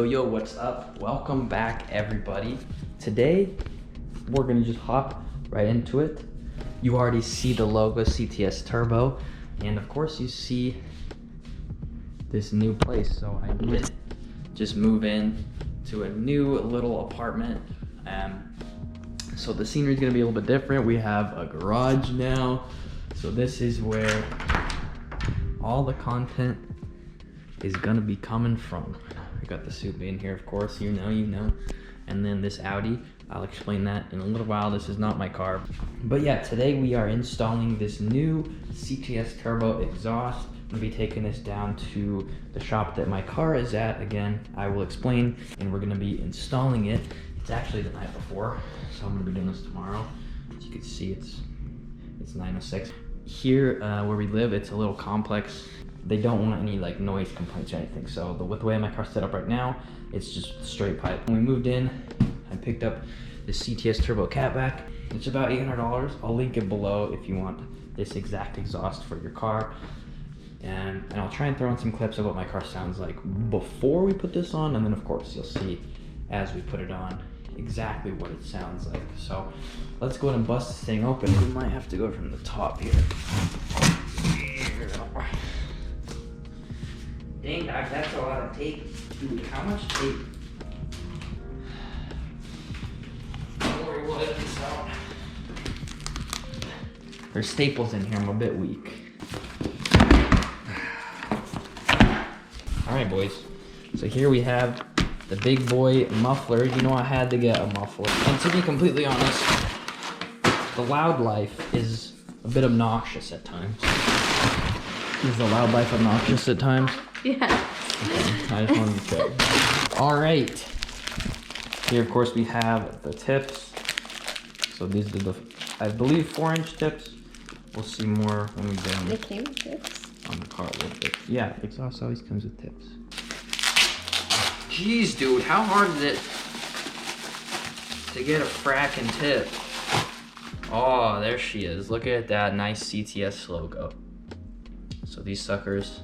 Yo, what's up? Welcome back, everybody. Today, we're gonna just hop right into it. You already see the logo, CTS Turbo, and of course you see this new place. So I did just move in to a new little apartment. So the scenery is gonna be a little bit different. We have a garage now. So this is where all the content is gonna be coming from. We got the soup in here, of course, you know. And then this Audi, I'll explain that in a little while. This is not my car. But yeah, today we are installing this new CTS Turbo exhaust. I'm gonna be taking this down to the shop that my car is at. Again, I will explain, and we're gonna be installing it. It's actually the night before, so I'm gonna be doing this tomorrow. As you can see, it's 9:06. Here, where we live, it's a little complex. They don't want any like noise complaints or anything. So with the way my car's set up right now, it's just straight pipe. When we moved in, I picked up the CTS Turbo Catback. It's about $800. I'll link it below if you want this exact exhaust for your car. And I'll try and throw in some clips of what my car sounds like before we put this on. And then of course you'll see as we put it on exactly what it sounds like. So let's go ahead and bust this thing open. We might have to go from the top here. Dang, Doc, that's a lot of tape. Dude, how much tape? Don't worry, we'll edit this out. There's staples in here, I'm a bit weak. All right, boys. So here we have the big boy muffler. You know I had to get a muffler. And to be completely honest, the loud life is a bit obnoxious at times. Is the loud life obnoxious at times? Yeah. Okay, I just wanted to check. All right. Here, of course, we have the tips. So these are the, I believe, 4-inch tips. We'll see more when we get them. They came with tips? On the car a little bit. Yeah, exhaust always comes with tips. Jeez, dude, how hard is it to get a frackin' tip? Oh, there she is. Look at that nice CTS logo. So these suckers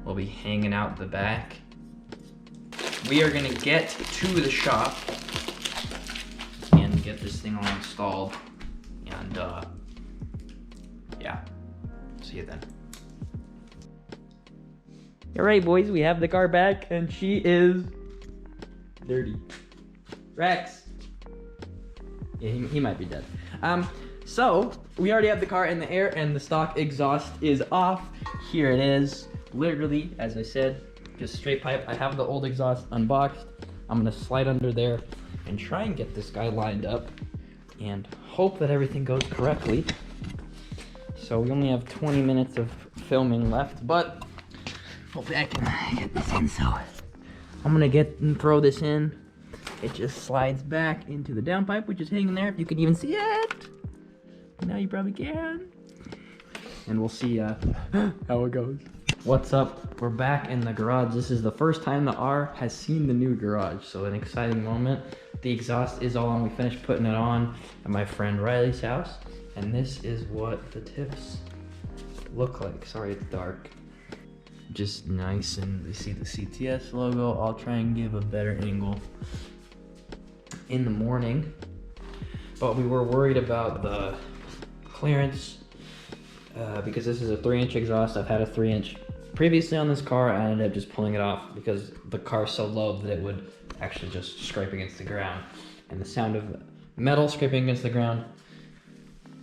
will be hanging out the back. We are gonna get to the shop and get this thing all installed. And yeah, see you then. All right, boys, we have the car back and she is dirty. Rex. Yeah, he might be dead. So we already have the car in the air and the stock exhaust is off. Here it is, literally, as I said, just straight pipe. I have the old exhaust unboxed. I'm gonna slide under there and try and get this guy lined up and hope that everything goes correctly. So we only have 20 minutes of filming left, but hopefully I can get this in. So I'm gonna get and throw this in. It just slides back into the downpipe, which is hanging there, if you can even see it. Now you probably can. And we'll see how it goes. What's up? We're back in the garage. This is the first time the R has seen the new garage, so an exciting moment. The exhaust is all on. We finished putting it on at my friend Riley's house, and this is what the tips look like. Sorry, it's dark. Just nice, and you see the CTS logo. I'll try and give a better angle in the morning, but we were worried about the clearance because this is a 3-inch exhaust. I've had a 3-inch previously on this car. I ended up just pulling it off because the car's so low that it would actually just scrape against the ground, and the sound of metal scraping against the ground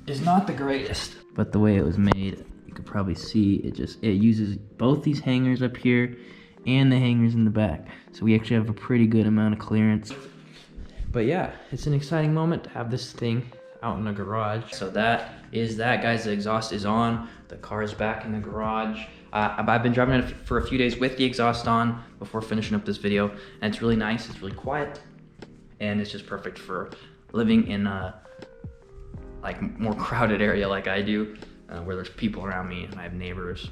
is not the greatest. But the way it was made, you could probably see it uses both these hangers up here and the hangers in the back, so we actually have a pretty good amount of clearance. But yeah, it's an exciting moment to have this thing out in the garage. So that is that, guys. The exhaust is on. The car is back in the garage. I've been driving it for a few days with the exhaust on before finishing up this video, and it's really nice. It's really quiet, and it's just perfect for living in a like more crowded area like I do, where there's people around me and I have neighbors.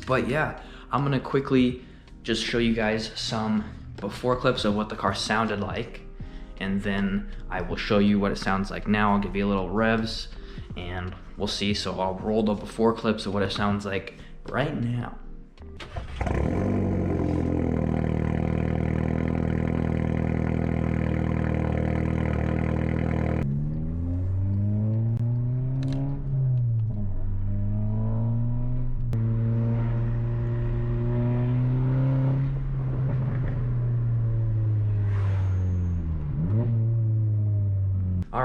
But yeah, I'm gonna quickly just show you guys some before clips of what the car sounded like, and then I will show you what it sounds like now. I'll give you a little revs and we'll see. So I'll roll the before clips of what it sounds like right now.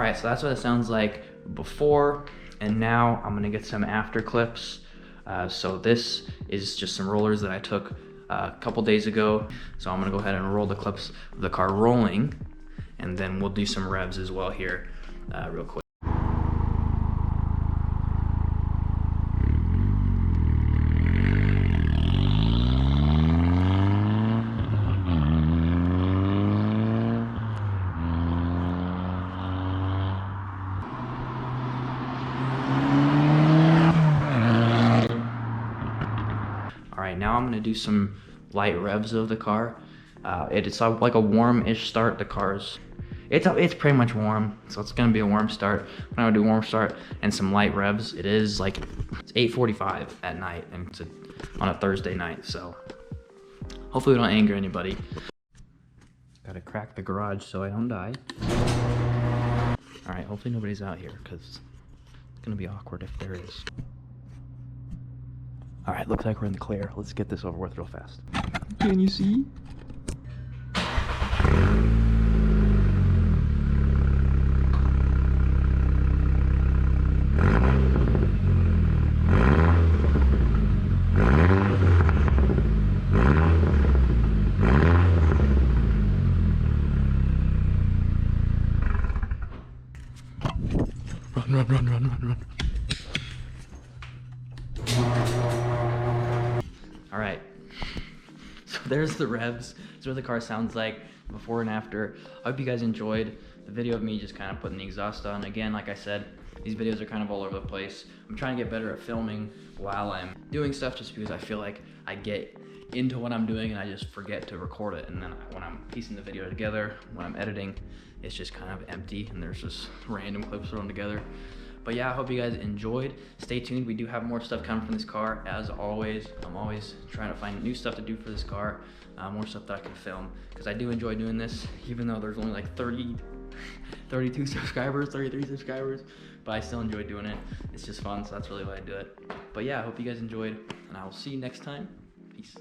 right, so that's what it sounds like before, and now I'm gonna get some after clips. So this is just some rollers that I took a couple days ago. So I'm gonna go ahead and roll the clips of the car rolling, and then we'll do some revs as well here real quick. All right, now I'm gonna do some light revs of the car. It's like a warm-ish start. The car's, it's pretty much warm, so it's gonna be a warm start. I'm gonna do warm start and some light revs. It is like, it's 8:45 at night, and it's on a Thursday night, so hopefully we don't anger anybody. Gotta crack the garage so I don't die. All right, hopefully nobody's out here, because it's gonna be awkward if there is. All right, looks like we're in the clear. Let's get this over with real fast. Can you see? Run. All right, so there's the revs. That's what the car sounds like before and after. I hope you guys enjoyed the video of me just kind of putting the exhaust on. Again, like I said, these videos are kind of all over the place. I'm trying to get better at filming while I'm doing stuff, just because I feel like I get into what I'm doing and I just forget to record it. And then when I'm piecing the video together, when I'm editing, it's just kind of empty and there's just random clips thrown together. But yeah, I hope you guys enjoyed. Stay tuned. We do have more stuff coming from this car. As always, I'm always trying to find new stuff to do for this car, more stuff that I can film, because I do enjoy doing this, even though there's only like 32 subscribers, 33 subscribers, but I still enjoy doing it. It's just fun, so that's really why I do it. But yeah, I hope you guys enjoyed, and I will see you next time. Peace.